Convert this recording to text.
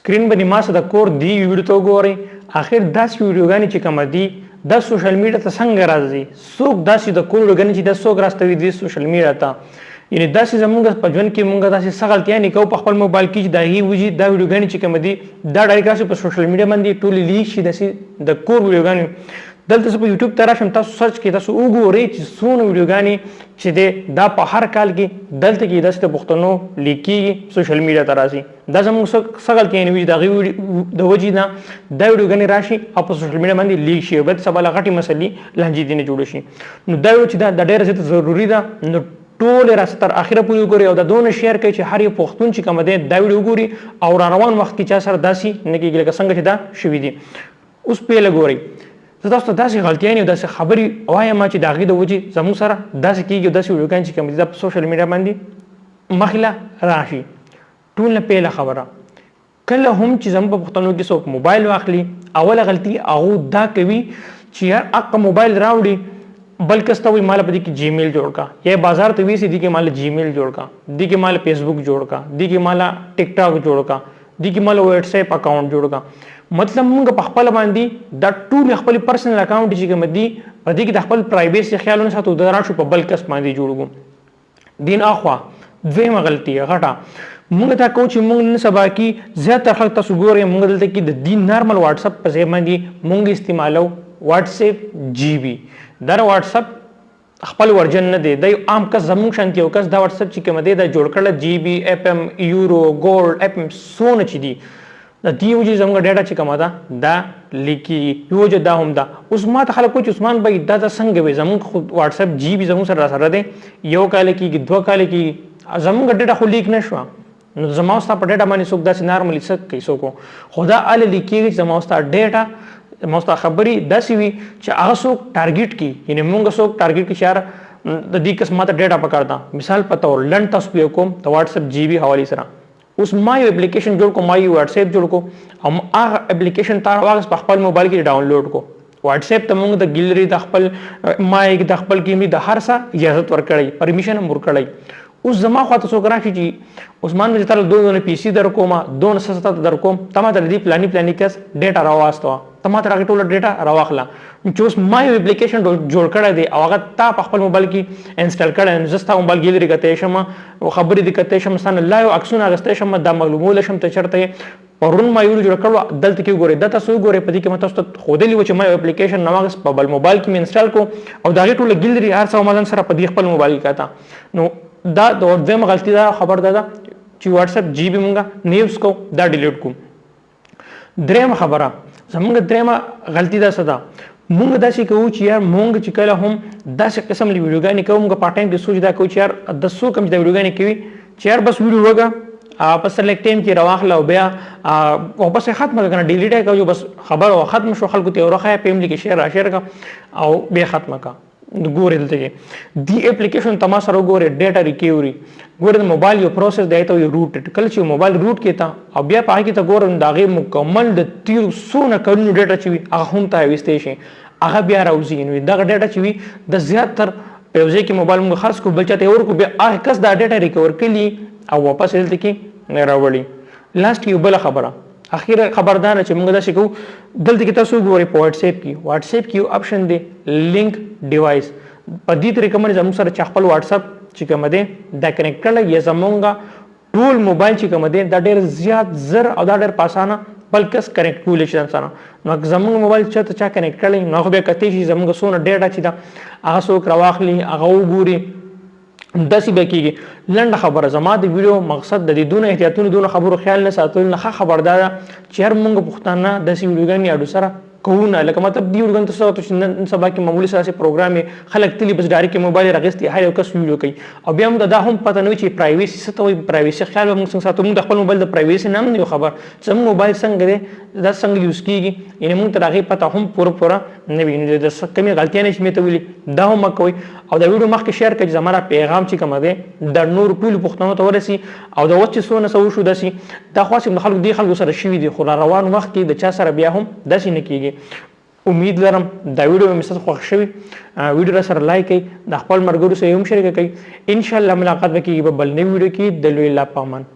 سکرین باندې ما سره د کور دی ویډیو ته وګورئ اخر داسې ویډیوګانې چې کومه دي دا سوشل میډیا ته څنګه راځي څوک داسې د کور ویډیوګانې چې دا څوک راستوي دي سوشل میډیا ته یعنې داسې زموږ په ژوند کې موږ داسې څه غلطیانې کوو په خپل موبایل کې چې د هغې وجې دا ویډیوګانې چې کومه دي دا ډایرکټ راشي په سوشل میډیا باندې ټولې لیک شي داسې د کور ویډیوګانې دلته زه په یوټیوب ته راشم تاسو سرچ کې تاسو وګورئ چې څونه ویډیوګانې چې دی دا په هر کال کې دلته کې داسې د پښتنو لیک کېږي سوشل میډیا ته راځي دا زموږ څه غلطیانې وي چې د هغې د وجې نه دا ویډیوګانې راشي او په سوشل میډیا باندې لیک شي او بیا سبا له غټې مسلې لانجې ځینې جوړې شي نو دا یو چې دا ډېره زیاته ضروري ده نو ټول راځه تر اخره پورې وګورئ او دا دونه شیر کوي چې هر یو پښتون چې کوم دی دا ویډیو وګوري او را روان وخت کې چا سره داسې نه کېږي لکه څنګه چې دا شوي دي اوس پیله ګورئ زه تاسو ته داسې غلطیانې او داسې خبرې وایم چې د هغې د وجې زموږ سره داسې کېږي او داسې ویډیوګانې چې کوم دي دا په سوشل میډیا باندې مخې راشي ټول نه پیله خبره کله هم چې زموږ په پښتنو کې څوک موبایل واخلي اوله غلطي هغه دا کوي چې یار هغه موبایل راوړي بل کس ته وایي ماله په دې کې جیمیل جوړ کا یا بازار ته وایي چې دې کې ماله جیمیل جوړ کا دې کې ماله فیسبوک جوړ کا دې کې ماله ټیک ټاک جوړ کا دې کې ماله واتس اپ اکاونټ جوړ کا مطلب موږ په خپل باندې دا ټول خپل پرسنل اکاونټ چې کوم دي په دې کې د خپل پرایویسي خیال نه ساتو دا راشو په بل کس باندې جوړو دین اخوا دویمه غلطي غټه موږ دا کوم چې موږ نن سبا کې زیاتره خلک تاسو ګورئ موږ دلته کې د دین نارمل واتس اپ په ځای باندې موږ استعمالو واتس اپ جی بي دا واتس اپ خپل ورجن نه دی دا یو عام کس زموږ شانتي یو کس دا واتس اپ چې کوم دی دا جوړ کړل جی بي اف ام یورو ګولډ اف ام سونه چې دي د دې وجې زموږ ډیټا چې کومه ده دا لیکي یو وجه دا هم ده اوس ما ته خلک وایي چې عثمان بھائی دا څنګه وي زموږ خو واتس اپ جی بي زموږ سره دی یو کال کېږي 2 کال کېږي زموږ ډیټا خو لیک نه شوه نو زما ستا په ډیټا باندې څوک داسې نارملي څه کوي څوک خو دا هلې لیک کېږي چې زما ستا ډیټا زما ستا خبرې داسې وي چې هغه څوک ټارګېټ کړي یعنې موږ څوک ټارګېټ کړي چې یار د دې کس ماته ډیټا پکار ده مثال په طور لنډ تاسو پې کوم د واتس اپ جی بي حوالې سره اوس ما یو اپلیکیشن جوړ کو ما یو واتس اپ جوړ کو او هغه اپلیکیشن تا واغس په خپل موبایل کې ډاونلوډ کو واتس اپ ته موږ د ګیلري د خپل مایک د خپل کیمرې د هر څه اجازه ورکړی پرمیشن هم ورکړی اوس زما خواته څوک راشي چې عثمان مې تعالی دونه پی سي در کوم دونه سستا در کوم تما ته دې پلاني کس ډیټا راواستو تما ته راغی ټول ډیټا راواخلا چې اوس ما یو اپلیکیشن جوړ کړی دی او هغه تا په خپل موبایل کې انسټال کړی زستا موبایل ګیلري کته شم او خبرې دې کته شم سن لا یو عکسونه غسته شم دا معلومول شم ته چرته پرون ما یو جوړ کړو دلته کې ګوري دا تاسو ګوري په دې کې متاسو خودلی و چې ما یو اپلیکیشن نواغس په بل موبایل کې انسټال کو او دا ټول ګیلري هر څه مالن سره په دې خپل موبایل کې تا نو دا د دویم غلطي دا خبر ده چې واتس اپ جی بي مونږه نیوز کو دا ډیلیټ کو دریم خبره زمونږ دریمه غلطي دا څه ده مونږ داسې کوو چې یار مونږ چې کله هم داسې قسم له ویډیوګانې کوو مونږ په ټایم کې سوچ دا کوو چې یار د څو کم چې د ویډیوګانې کوي چې یار بس ویډیو وګه په سلیکټ ټایم کې راواخله او بیا او بس ختمه کړه ډیلیټ کوو بس خبر او ختم شو خلکو ته ورخه پیملی کې شیر کا او بیا ختمه کا ګورې دلته کې دی اپلیکیشن تما سره ګورې ډیټا ریکوري ګورې د موبایل یو پروسس دی ته یو روټ کله چې موبایل روټ کې تا او بیا پای کې ته ګورم دا غي مکمل د 300 کلونو ډیټا چې وي هغه هم ته وستې شي هغه بیا راوځي نو دا ډیټا چې وي د زیاتره په ځای کې موبایل موږ خرڅ کو بل چاته ورکو بیا هغه کس دا ډیټا ریکور کړي او واپس دلته کې نه راوړي لاست یو بل خبره اخیره خبردار چې موږ دا شي کو دلته کې تاسو ګورئ په واتس اپ کې یو اپشن دی لینک ډیوایس په دې طریقه باندې زموږ سره چې خپل واتس اپ چې کوم دی دا کنیکټ کړل یا زمونږ ټول موبایل چې کوم دی دا ډېر زیات زر او دا ډېر په اسانه بل کس کنیکټ کولی شي سره نو زمونږ موبایل چې چا کنیکټ کړل نو خو بیا کته شي زمونږ سونه ډیټا چې دا هغه څوک راواخلي هغه وګوري داسې به کېږي لنډه خبره زما د ویډیو مقصد د دې دونه احتیاطونو دونه خبرو خیال نه ساتل نه خبردار چې هر موږ پښتانه داسې ویډیوګانې اډو سره کوو نه لکه مطلب دی ویډیو ته تاسو نن سبا کې معمولی سره پروګرام خلک تلی بس ډایرکټ موبایل راغستي هر یو کس ویډیو کوي او بیا هم دا هم پته نه وي چې پرایویسي څه ته وایي پرایویسي خیال موږ څنګه ساتو موږ د خپل موبایل د پرایویسي نام نه خبر چې موبایل څنګه دی دا څنګه یوز کیږي یعنی موږ ته هغه پته هم پوره نه وي نو د کمی غلطیانه چې مې ته ویلي دا هم کوي او دا ویډیو مخکې شیر کړئ زموږ پیغام چې کوم دی د نور ټول پښتنو ته ورسي او دا وڅ څونه سو شو داسي دا خاصه خلکو دی خلکو سره شوي دي خو روان وخت کې د چا سره بیا هم داسي نه کیږي امید لرم دا ویډیو مې ستاسو خوښ شوی ویډیو سره لایک کړئ د خپل مرګرو سره هم شریک کړئ ان شاء الله ملاقات وکړي په بل نوې ویډیو کې د لوی الله پامان